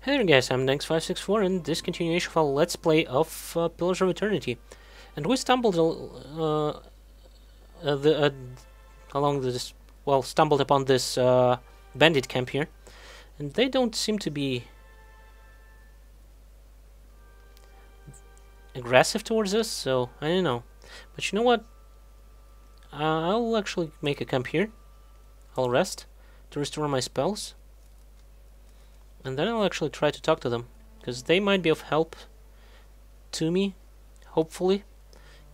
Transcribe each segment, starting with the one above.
Hey there guys, I'm Danks564 and this continuation of our Let's Play of Pillars of Eternity. And we stumbled along this, well, stumbled upon this bandit camp here. And they don't seem to be aggressive towards us, so I don't know. But you know what? I'll actually make a camp here. I'll rest to restore my spells. And then I'll actually try to talk to them, because they might be of help to me, hopefully.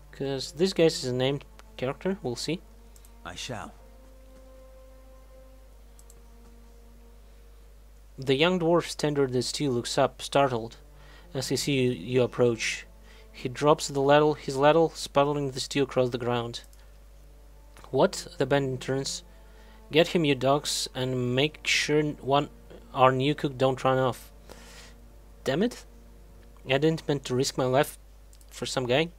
Because this guy is a named character, we'll see. I shall. The young dwarf standard the stew looks up, startled, as he sees you approach. He drops his ladle, sputtering the stew across the ground. What? The bandit turns. Get him, you dogs, and make sure our new cook don't run off. Damn it. I didn't mean to risk my life for some guy.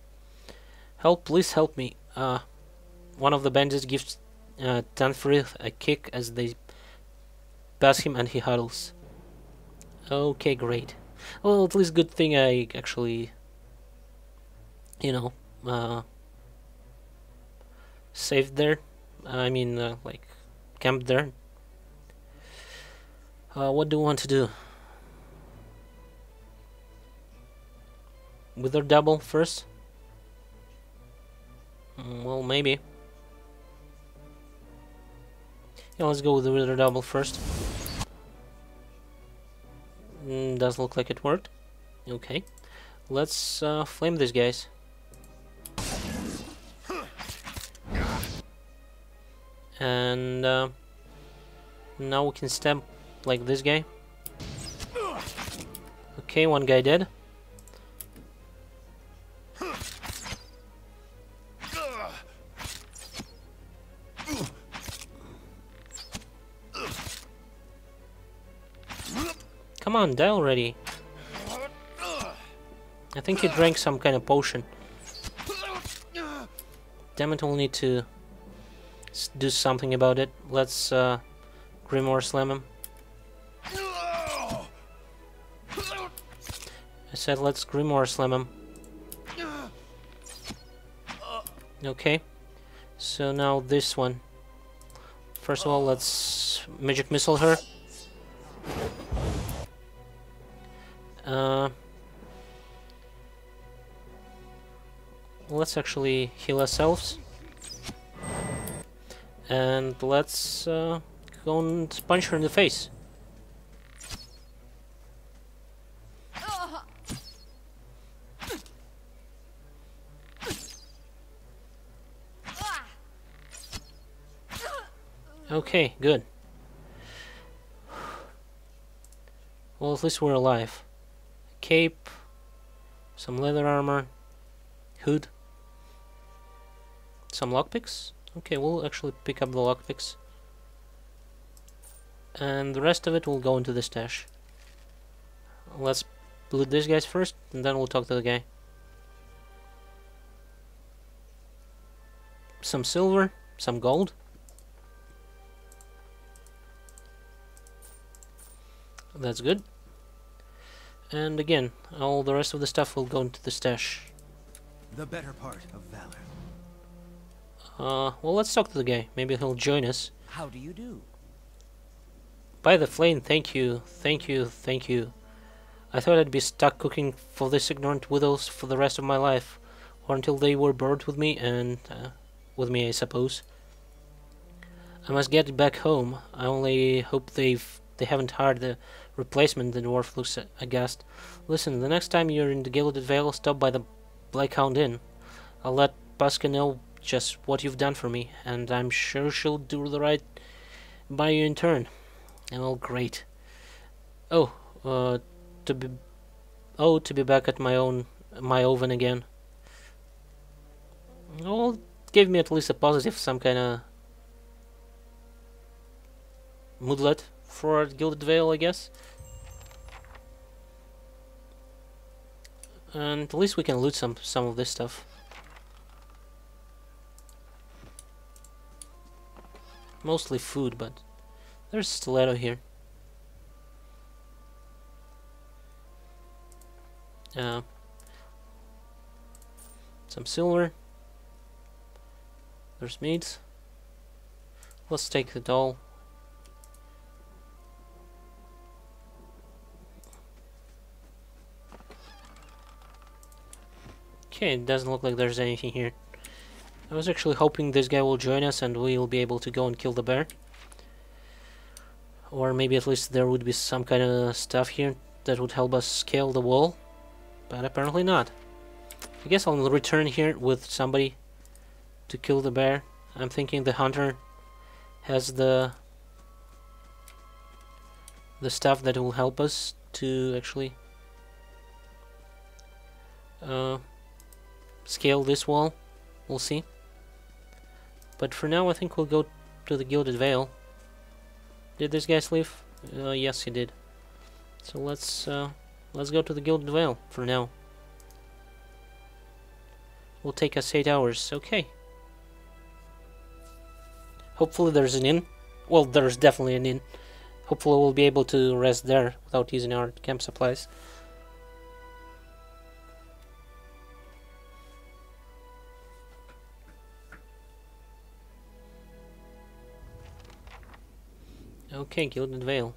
Help, please help me. One of the bandits gives Tanfrith a kick as they pass him and he huddles. Okay, great. Well, at least good thing I actually, you know, saved there. I mean, like, camped there. What do you want to do? Wither double first? Well, maybe. Yeah, let's go with the wither double first. Does look like it worked. Okay. Let's flame these guys. And now we can stamp like this guy. Okay, one guy dead. Come on, die already. I think he drank some kind of potion. Damn it, we'll need to do something about it. Let's Grimoire slam him. I said let's Grimoire slam him. Okay. So now this one. First of all, let's magic missile her. Let's actually heal ourselves. And let's go and punch her in the face. Okay, good. Well, at least we're alive. Cape, some leather armor, hood, some lockpicks. Okay, we'll actually pick up the lockpicks. And the rest of it will go into the stash. Let's loot these guys first, and then we'll talk to the guy. Some silver, some gold. That's good. And again, all the rest of the stuff will go into the stash. The better part of valor. Well, let's talk to the guy. Maybe he'll join us. How do you do? By the flame, thank you, thank you, thank you. I thought I'd be stuck cooking for these ignorant widows for the rest of my life, or until they were bored with me, and with me, I suppose. I must get back home. I only hope they haven't hired the replacement. The dwarf looks aghast. Listen, the next time you're in the Gilded Vale, stop by the Blackhound Inn. I'll let Pasca know just what you've done for me, and I'm sure she'll do the right by you in turn. And well, great. Oh, to be back at my oven again. Well, it gave me at least a positive, some kind of moodlet for Gilded Vale, I guess. And at least we can loot some of this stuff. Mostly food, but there's stiletto here. Uh, some silver. There's meat. Let's take it all. Okay, it doesn't look like there's anything here. I was actually hoping this guy will join us and we'll be able to go and kill the bear. Or maybe at least there would be some kind of stuff here that would help us scale the wall. But apparently not. I guess I'll return here with somebody to kill the bear. I'm thinking the hunter has the stuff that will help us to actually scale this wall. We'll see. But for now I think we'll go to the Gilded Vale. Did this guy leave? Yes, he did. So let's go to the Gilded Vale for now. Will take us 8 hours. Okay. Hopefully there's an inn. Well, there's definitely an inn. Hopefully we'll be able to rest there without using our camp supplies. Okay, Gilded Vale.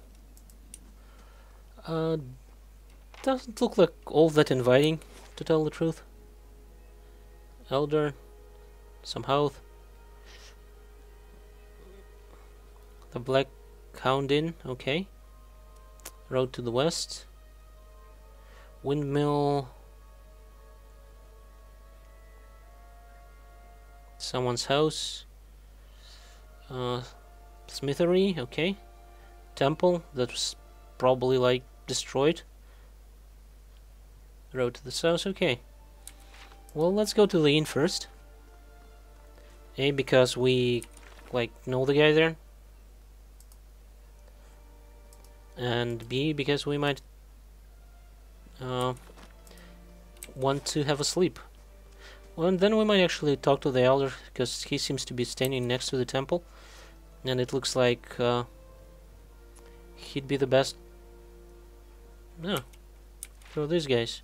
Doesn't look like all that inviting, to tell the truth. Elder, some health. The Black Hound Inn, okay. Road to the west. Windmill. Someone's house. Smithery, okay. Temple that was probably like destroyed. Road to the south, okay. Well, let's go to the inn first. A, because we like know the guy there. And B, because we might want to have a sleep. Well, and then we might actually talk to the elder, because he seems to be standing next to the temple. And it looks like he'd be the best. No, for these guys.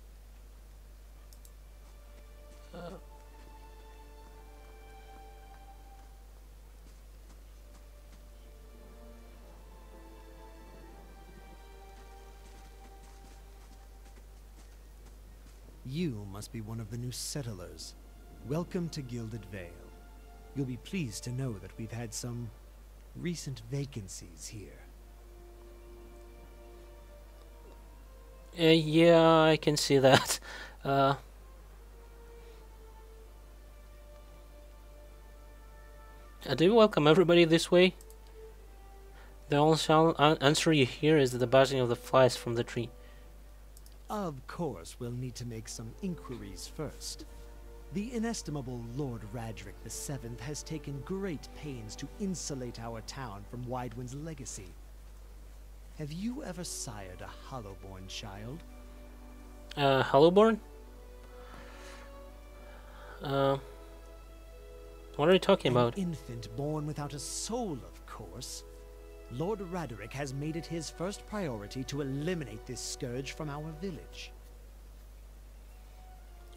You must be one of the new settlers. Welcome to Gilded Vale. You'll be pleased to know that we've had some recent vacancies here. Yeah, I can see that. Do you welcome everybody this way? The only answer you hear is the buzzing of the flies from the tree. Of course, we'll need to make some inquiries first. The inestimable Lord Radric VII has taken great pains to insulate our town from Widewind's legacy. Have you ever sired a Hollowborn child? Hollowborn? What are you talking about? An infant born without a soul, of course. Lord Radric has made it his first priority to eliminate this scourge from our village.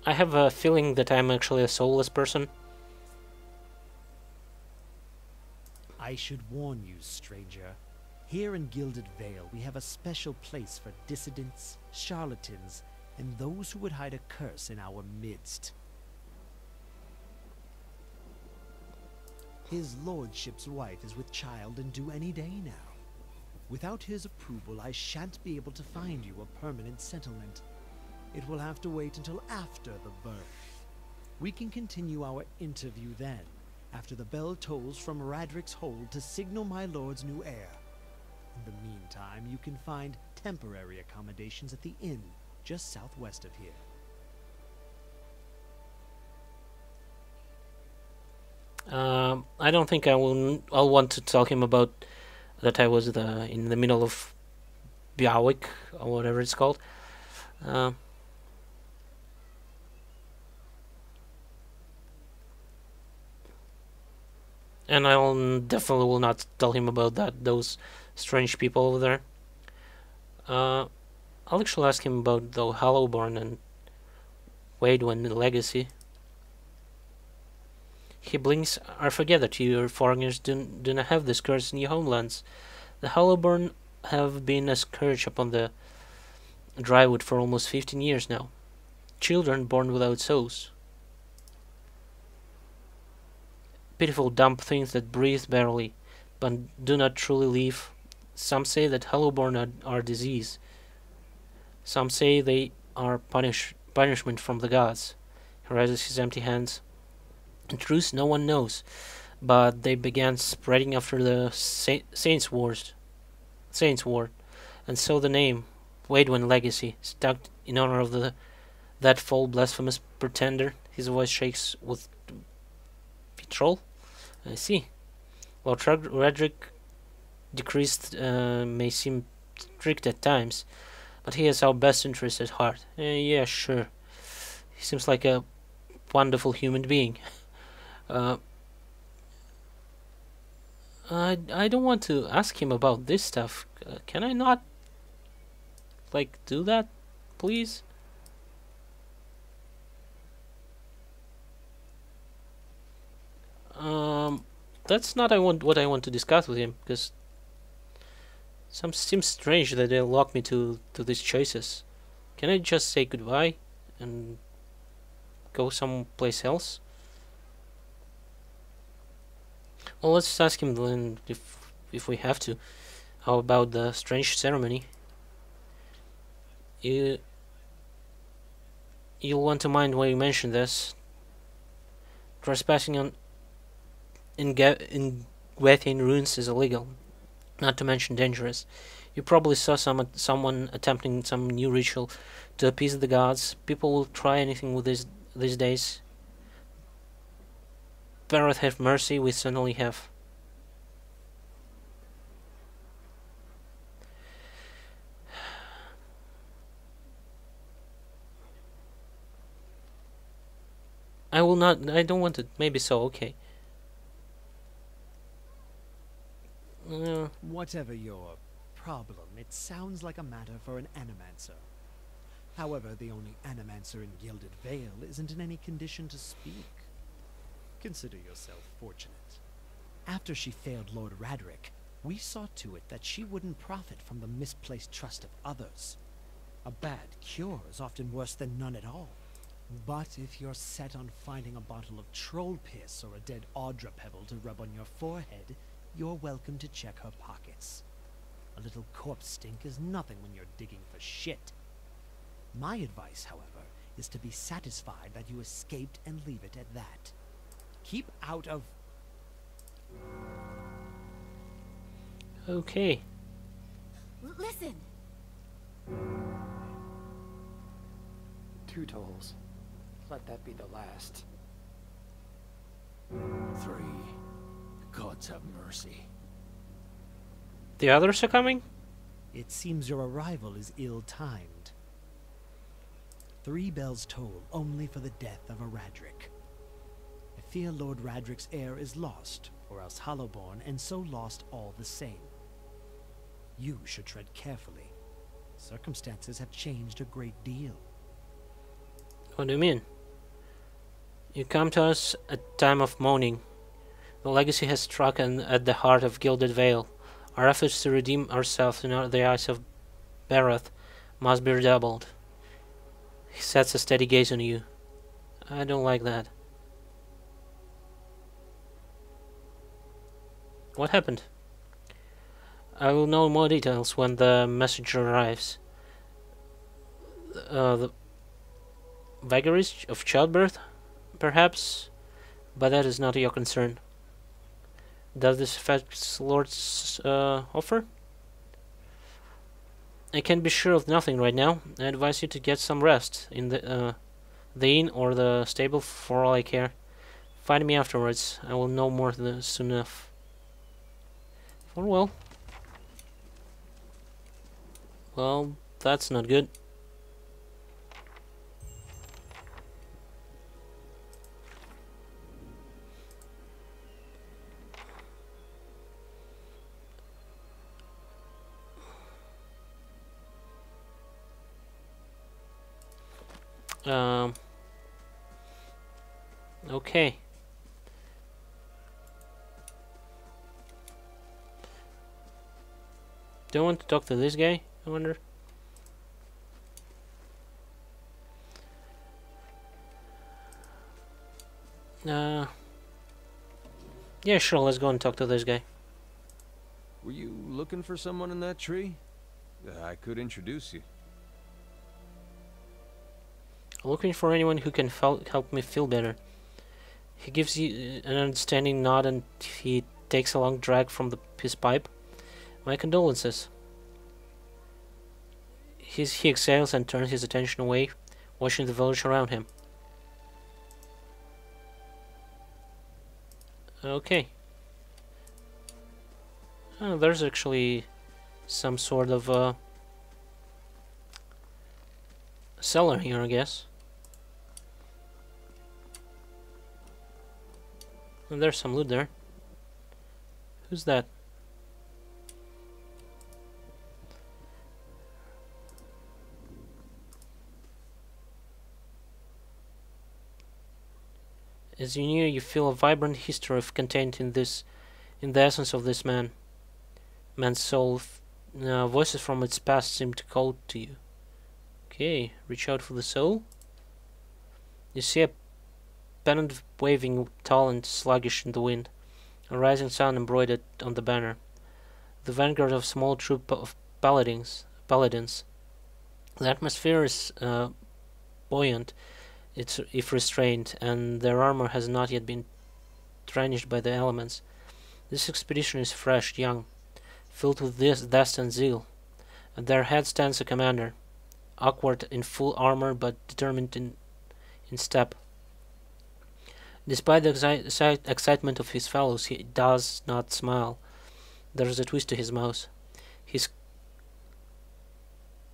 I have a feeling that I'm actually a soulless person. I should warn you, stranger. Here in Gilded Vale, we have a special place for dissidents, charlatans, and those who would hide a curse in our midst. His lordship's wife is with child and due any day now. Without his approval, I shan't be able to find you a permanent settlement. It will have to wait until after the birth. We can continue our interview then, after the bell tolls from Radric's hold to signal my lord's new heir. In the meantime, you can find temporary accommodations at the inn, just southwest of here. I don't think I'll want to tell him about that I was in the middle of Biawik, or whatever it's called. And I definitely will not tell him about those strange people over there. I'll I'll actually ask him about the Hollowborn and Waidwen legacy. He blinks. I forget that you foreigners do not have this curse in your homelands. The Hollowborn have been a scourge upon the Drywood for almost 15 years now. Children born without souls. Pitiful dumb things that breathe barely, but do not truly live. Some say that Hollowborn are disease. Some say they are punishment from the gods. He raises his empty hands. In truth, no one knows, but they began spreading after the Saints' War, and so the name, Waidwen Legacy, stuck in honor of that foul, blasphemous pretender. His voice shakes with vitriol. I see. Lord Redrick decreased may seem strict at times, but he has our best interests at heart. Yeah, sure. He seems like a wonderful human being. I don't want to ask him about this stuff. Can I not, like, do that, please? That's not what I want to discuss with him, because seems strange that they lock me to these choices. Can I just say goodbye and go someplace else? Well, let's ask him then if we have to. How about the strange ceremony? You'll want to mind when you mention this. Trespassing in Guethian ruins is illegal, not to mention dangerous. You probably saw someone attempting some new ritual to appease the gods. People will try anything with these days. Barrett have mercy, we certainly have. I will not. I don't want to. Maybe so. Okay. Whatever your problem, it sounds like a matter for an animancer. However, the only animancer in Gilded Vale isn't in any condition to speak. Consider yourself fortunate. After she failed Lord Radrick, we saw to it that she wouldn't profit from the misplaced trust of others. A bad cure is often worse than none at all. But if you're set on finding a bottle of troll piss or a dead Audra pebble to rub on your forehead, you're welcome to check her pockets. A little corpse stink is nothing when you're digging for shit. My advice, however, is to be satisfied that you escaped and leave it at that. Keep out of... Okay. Listen! 2 tolls. Let that be the last. 3. Gods have mercy. The others are coming? It seems your arrival is ill-timed. 3 bells toll only for the death of a Radrick. I fear Lord Radrick's heir is lost, or else Hollowborn, and so lost all the same. You should tread carefully. Circumstances have changed a great deal. What do you mean? You come to us at time of mourning. The legacy has struck at the heart of Gilded Vale. Our efforts to redeem ourselves in the eyes of Barroth must be redoubled. He sets a steady gaze on you. I don't like that. What happened? I will know more details when the messenger arrives. The vagaries of childbirth, perhaps, but that is not your concern. Does this affect Lord's offer? I can be sure of nothing right now. I advise you to get some rest in the inn or the stable for all I care. Find me afterwards. I will know more soon enough. Farewell. Well, that's not good. Um. Okay. Do I want to talk to this guy? I wonder. Yeah, sure. Let's go and talk to this guy. Were you looking for someone in that tree? I could introduce you. Looking for anyone who can help me feel better. He gives you an understanding nod and he takes a long drag from his pipe. My condolences. He exhales and turns his attention away, watching the village around him. Okay. Oh, there's actually some sort of cellar here, I guess. And there's some loot there. Who's that? As you near, you feel a vibrant history contained in the essence of this man's soul. Voices from its past seem to call to you. Okay, reach out for the soul. You see a pennant waving tall and sluggish in the wind, a rising sun embroidered on the banner. The vanguard of a small troop of paladins. The atmosphere is buoyant, if restrained, and their armor has not yet been tarnished by the elements. This expedition is fresh, young, filled with zest and zeal. At their head stands a commander, awkward in full armor but determined in step. Despite the excitement of his fellows, he does not smile. There is a twist to his mouth. His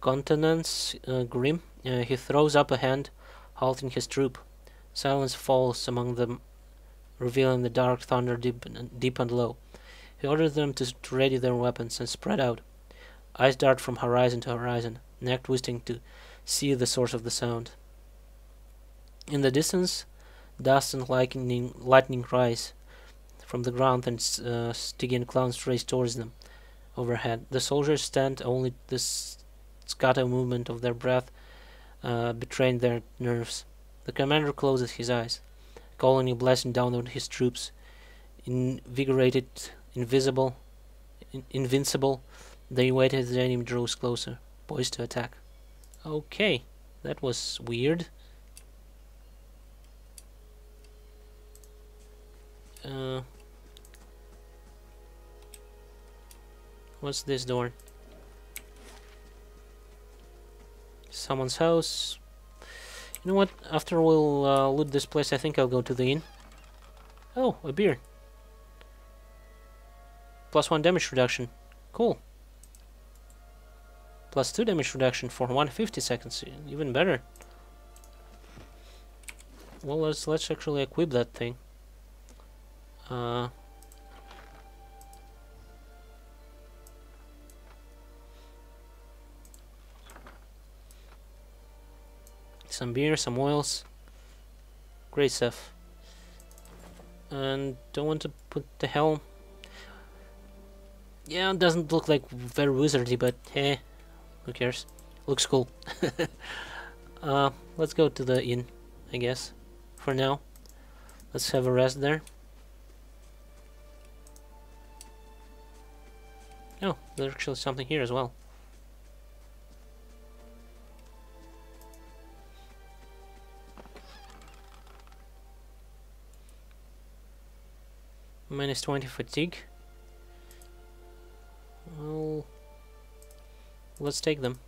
countenance grim. He throws up a hand, halting his troop. Silence falls among them, revealing the dark thunder deep and low. He orders them to ready their weapons and spread out. Eyes dart from horizon to horizon, neck twisting to see the source of the sound. In the distance, dust and lightning rise from the ground, and Stygian clouds race towards them overhead. The soldiers stand, only the scatter movement of their breath betraying their nerves. The commander closes his eyes, calling a blessing down on his troops. Invigorated, invincible, they wait as the enemy draws closer, poised to attack. Okay, that was weird. What's this door? Someone's house. You know what? After we'll loot this place, I think I'll go to the inn. Oh, a beer. +1 damage reduction. Cool. +2 damage reduction for 150 seconds. Even better. Well, let's actually equip that thing. Some beer, some oils. Great stuff. And don't want to put the helm. Yeah, it doesn't look like very wizardy, but hey, who cares? Looks cool. Let's go to the inn, I guess, for now. Let's have a rest there. Oh, there's actually something here as well. -20 fatigue. Well, let's take them.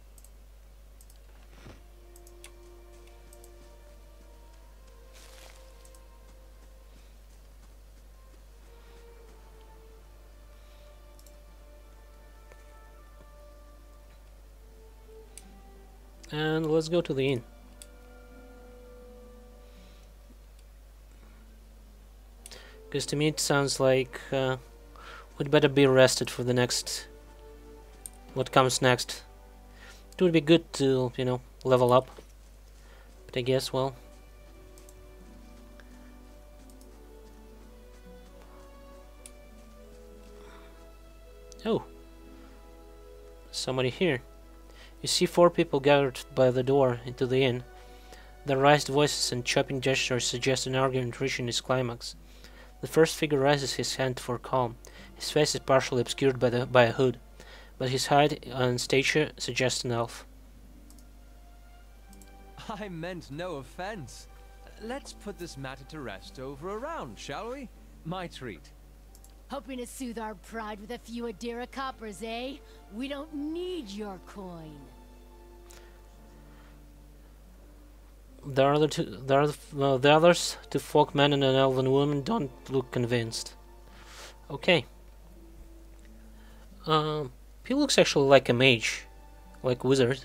And let's go to the inn. Because to me it sounds like we'd better be rested for the next... what comes next. It would be good to, you know, level up. But I guess, well... Oh! Somebody here. You see 4 people gathered by the door into the inn. Their raised voices and chopping gestures suggest an argument reaching its climax. The first figure raises his hand for calm. His face is partially obscured by a hood, but his height and stature suggest an elf. I meant no offense. Let's put this matter to rest over a round, shall we? My treat. Hoping to soothe our pride with a few Adira coppers, eh? We don't need your coin. The others, 2 folk men and an elven woman, don't look convinced. Okay. He looks actually like a mage, like a wizard.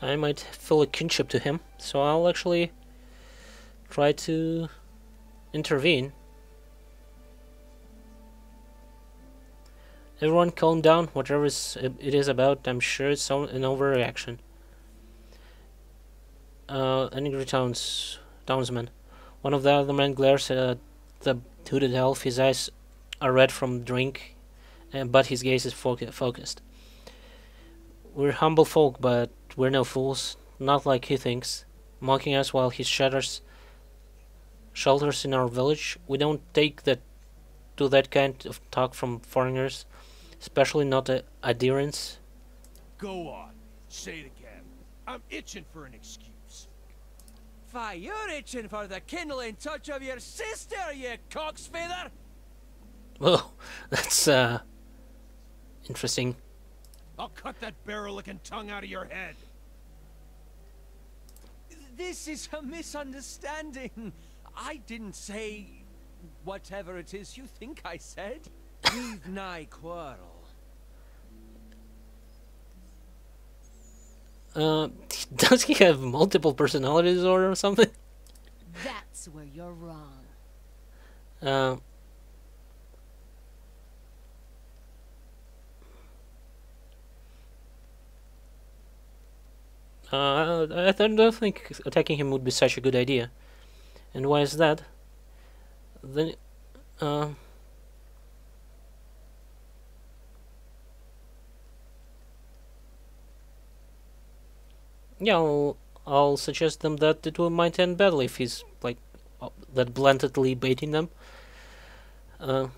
I might feel a kinship to him, so I'll actually try to intervene. Everyone calm down, whatever it is about. I'm sure it's an overreaction. Angry townsman. One of the other men glares at the hooded elf. His eyes are red from drink, but his gaze is focused. We're humble folk, but we're no fools. Not like he thinks. Mocking us while he shelters in our village. We don't take to that kind of talk from foreigners. Especially not adherents. Go on. Say it again. I'm itching for an excuse. Why, you're itching for the kindling touch of your sister, you cocksfeather! Whoa, that's interesting. I'll cut that barrel-licking tongue out of your head. This is a misunderstanding. I didn't say whatever it is you think I said. We've nigh quarrel. Does he have multiple personalities or something? That's where you're wrong. I don't think attacking him would be such a good idea. And why is that? Then, yeah, I'll suggest them that it might end badly if he's like that blatantly baiting them. One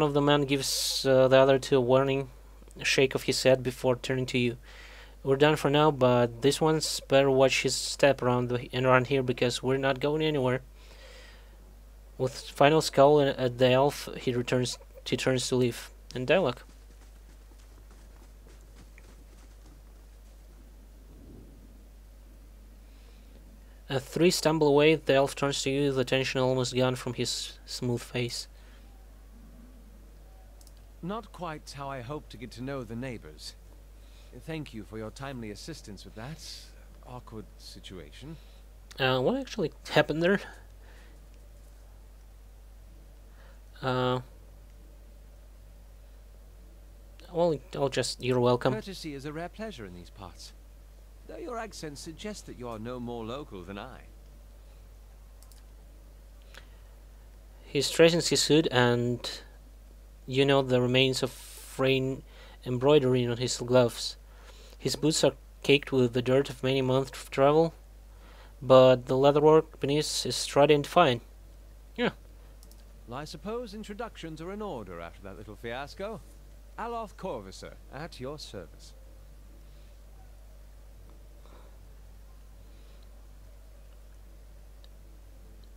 of the men gives the other 2 a warning shake of his head before turning to you. We're done for now, but this one's better watch his step around here because we're not going anywhere. With final scowl at the elf, he turns to leave. And dialogue. 3 stumble away, the elf turns to you, the tension almost gone from his smooth face. Not quite how I hoped to get to know the neighbors. Thank you for your timely assistance with that awkward situation. What actually happened there? Well, you're welcome. Courtesy is a rare pleasure in these parts. Though your accent suggests that you are no more local than I. He straightens his hood and you know the remains of frayed embroidery on his gloves. His boots are caked with the dirt of many months of travel, but the leatherwork beneath is sturdy and fine. Yeah. Well, I suppose introductions are in order after that little fiasco. Aloth Corvisor, at your service.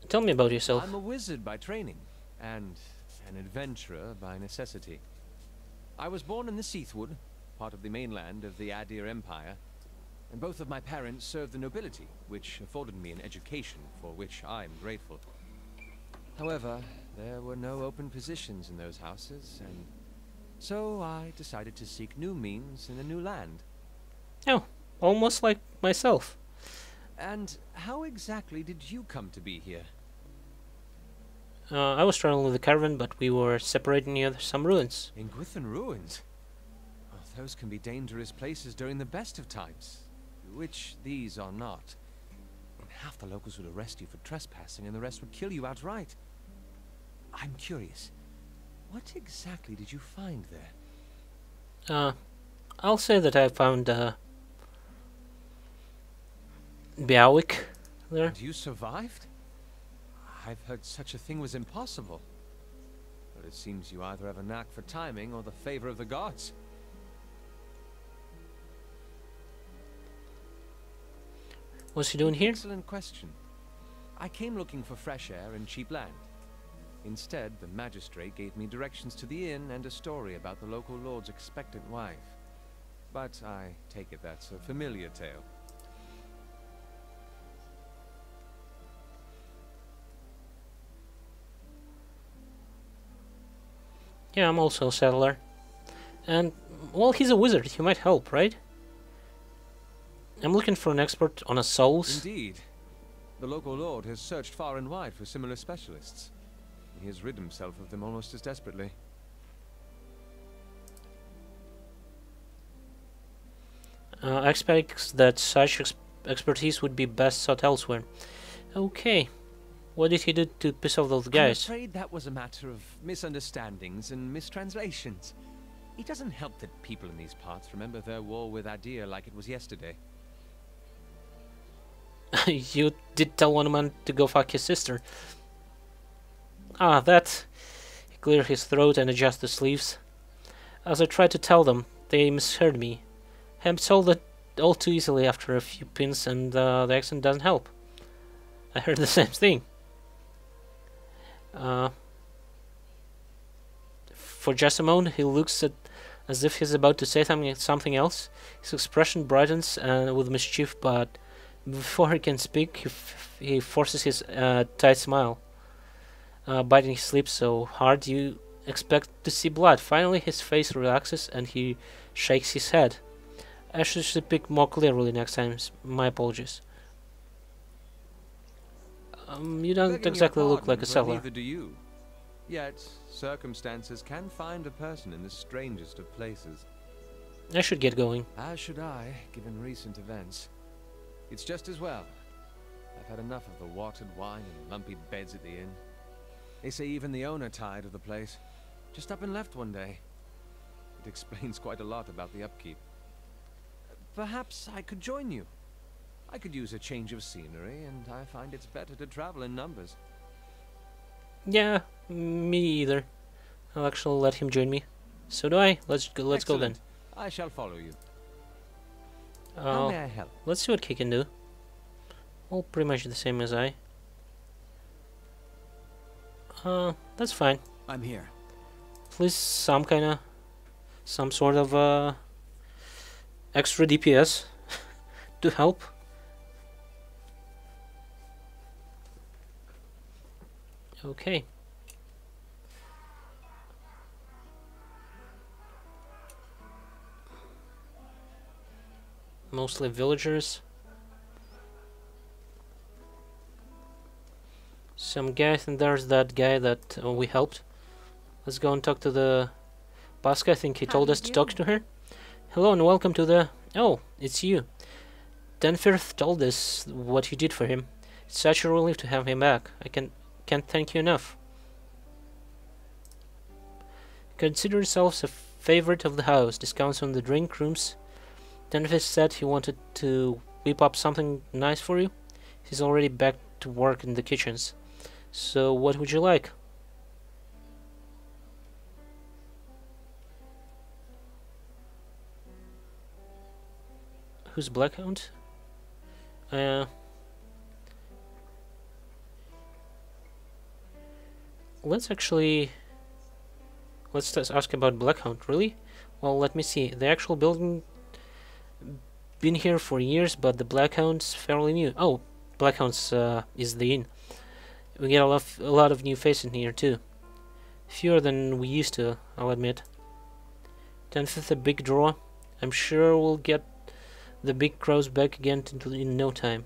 Tell me about yourself. I'm a wizard by training, and an adventurer by necessity. I was born in the Seathwood, part of the mainland of the Adir Empire, and both of my parents served the nobility, which afforded me an education for which I'm grateful. However, there were no open positions in those houses, and so I decided to seek new means in a new land. Oh, almost like myself. And how exactly did you come to be here? I was traveling with the caravan, but we were separated near some ruins. In Gwithan ruins? Oh, those can be dangerous places during the best of times. which these are not, then half the locals would arrest you for trespassing and the rest would kill you outright. I'm curious, what exactly did you find there? I'll say that I found Bialik there. And you survived? I've heard such a thing was impossible. But it seems you either have a knack for timing or the favor of the gods. What's he doing here? Excellent question. I came looking for fresh air and cheap land. Instead, the magistrate gave me directions to the inn and a story about the local lord's expectant wife. But I take it that's a familiar tale. Yeah, I'm also a settler. And, well, he's a wizard. He might help, right? I'm looking for an expert on souls. Indeed. The local lord has searched far and wide for similar specialists. He has rid himself of them almost as desperately. I expect that such expertise would be best sought elsewhere. Okay. What did he do to piss off those guys? I'm afraid that was a matter of misunderstandings and mistranslations. It doesn't help that people in these parts remember their war with Adir like it was yesterday. You did tell one man to go fuck his sister. Ah, that. He cleared his throat and adjusted the sleeves. As I tried to tell them, they misheard me. I'm told that all too easily after a few pins, and the accent doesn't help. I heard the same thing. For just a moment, he looks as if he's about to say something else. His expression brightens with mischief, but before he can speak, he forces his tight smile, biting his lips so hard you expect to see blood. Finally, his face relaxes and he shakes his head. I should speak more clearly next time. My apologies. You don't exactly look like a settler. Neither do you. Yet, circumstances can find a person in the strangest of places. I should get going. As should I, given recent events. It's just as well. I've had enough of the watered wine and lumpy beds at the inn. They say even the owner tired of the place. Just up and left one day. It explains quite a lot about the upkeep. Perhaps I could join you. I could use a change of scenery, and I find it's better to travel in numbers. Yeah, me either. I'll actually let him join me. So do I. Let's go then. I shall follow you. How may I help? Let's see what he can do. Well, pretty much the same as I. That's fine. I'm here. Please, some sort of extra DPS to help. Okay. Mostly villagers. Some guys, and there's that guy that we helped. Let's go and talk to the Pasca. I think he told us to talk to her. Hello and welcome to the... Oh, it's you. Denfirth told us what you did for him. It's such a relief to have him back. I can't thank you enough. Consider yourselves a favorite of the house. Discounts on the drink rooms. Denfirth said he wanted to whip up something nice for you. He's already back to work in the kitchens. So what would you like? Who's Blackhound? Let's just ask about Blackhound. Really? Well, let me see. The actual building been here for years, but the Blackhound's fairly new. Oh, Blackhound's is the inn. We get a lot of new faces in here too. Fewer than we used to, I'll admit. 10th a big draw. I'm sure we'll get the big crows back again in no time.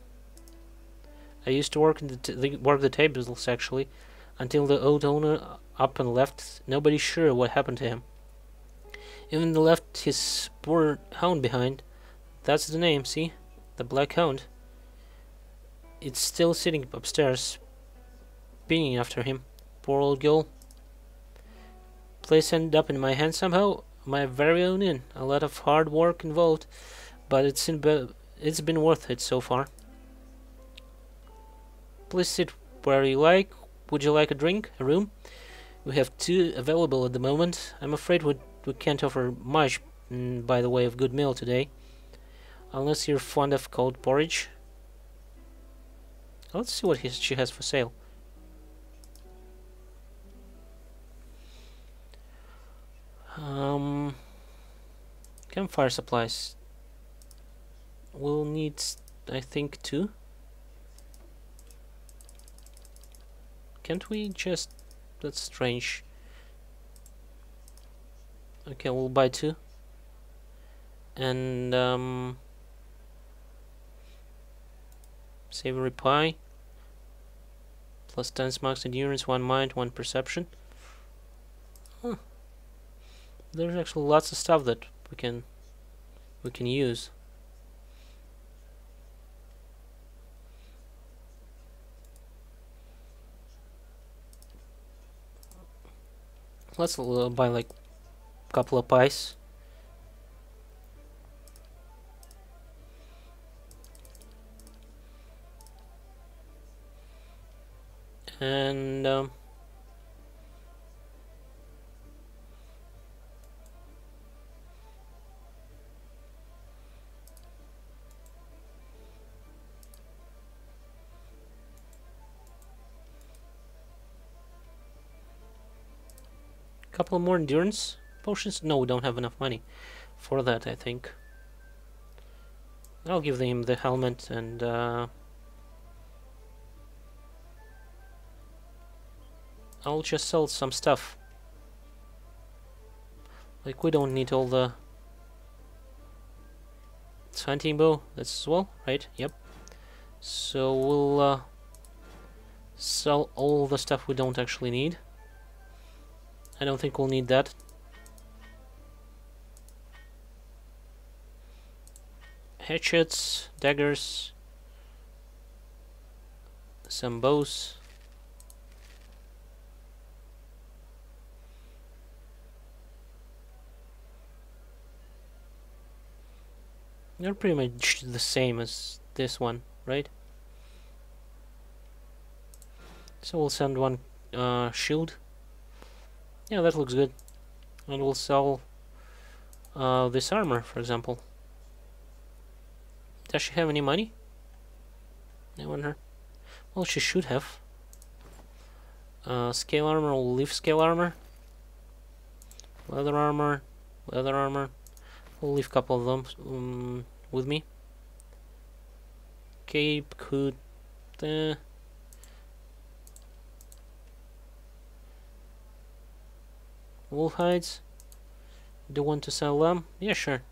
I used to work in the tables actually, until the old owner up and left. Nobody's sure what happened to him. Even left his poor hound behind. That's the name, see? the Black Hound. It's still sitting upstairs, pinging after him. Poor old girl. Place ended up in my hands somehow. My very own inn. A lot of hard work involved, but it's been worth it so far. Please sit where you like. Would you like a drink? A room? We have 2 available at the moment. I'm afraid we can't offer much by the way of good meal today. Unless you're fond of cold porridge. Let's see what she has for sale. Campfire supplies. We'll need, I think, 2. Can't we just... That's strange. Okay, we'll buy 2. And, savory pie. Plus 10 marks endurance, 1 mind, 1 perception. Huh. There's actually lots of stuff that we can use. Let's buy like a couple of pies. And couple more endurance potions. No, we don't have enough money for that, I think. I'll give him the helmet and I'll just sell some stuff. Like, we don't need all the... It's hunting bow, that's as well, right? Yep. So we'll sell all the stuff we don't actually need. I don't think we'll need that. Hatchets, daggers, some bows. They're pretty much the same as this one, right? So we'll send one shield. Yeah, that looks good. And we'll sell this armor, for example. Does she have any money? I wonder. Well, she should have. Scale armor, we'll leave scale armor. Leather armor, leather armor. We'll leave a couple of them with me. Cape, hood. Wolf hides. Do you want to sell them? Yeah, sure.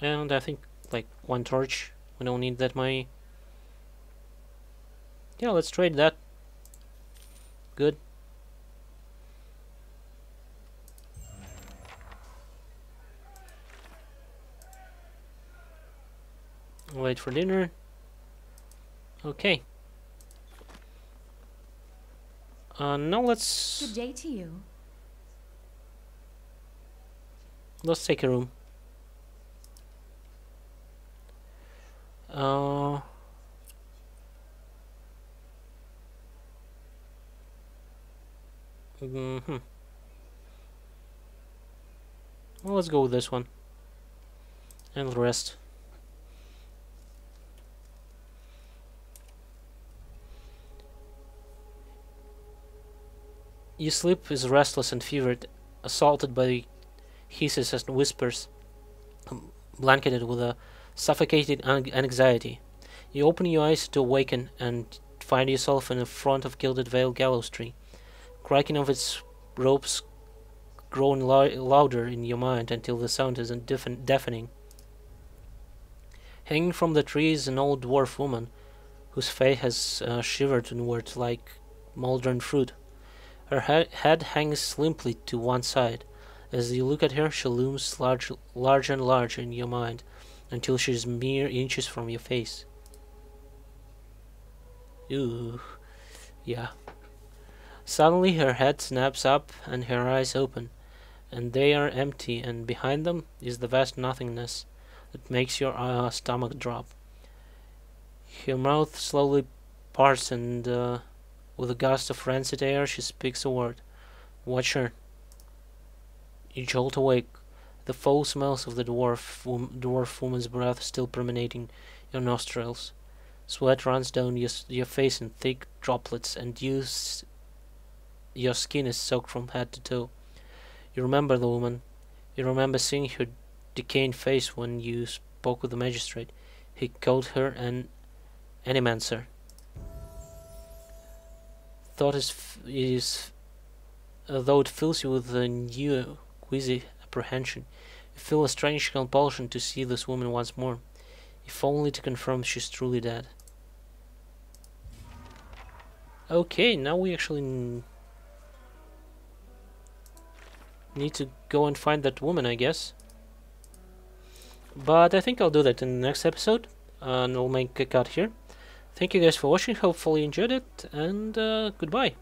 And I think like 1 torch. We don't need that money. Yeah, let's trade that. Good. Wait for dinner. Okay. Now let's... Good day to you. Let's take a room. Well, let's go with this one. And the rest. You sleep is restless and fevered, assaulted by hisses and whispers, blanketed with a suffocating anxiety. You open your eyes to awaken and find yourself in the front of gilded veil gallows tree. Cracking of its ropes growing louder in your mind until the sound is deafening. Hanging from the tree is an old dwarf woman, whose face has shivered inward like molten fruit. Her head hangs limply to one side, As you look at her, she looms large and large in your mind, until she's mere inches from your face. Ooh, yeah. Suddenly her head snaps up and her eyes open, and they are empty, and behind them is the vast nothingness that makes your stomach drop. Her mouth slowly parts, and with a gust of rancid air she speaks a word. Watch her. You jolt awake, the foul smells of the dwarf woman's breath still permeating your nostrils. Sweat runs down your face in thick droplets, and your skin is soaked from head to toe. You remember the woman. You remember seeing her decaying face when you spoke with the magistrate. He called her an animancer. Thought though it fills you with a new, queasy apprehension, you feel a strange compulsion to see this woman once more, if only to confirm she's truly dead. Okay, now we actually need to go and find that woman, I guess. But I think I'll do that in the next episode, and I'll make a cut here. Thank you guys for watching, hopefully you enjoyed it, and goodbye.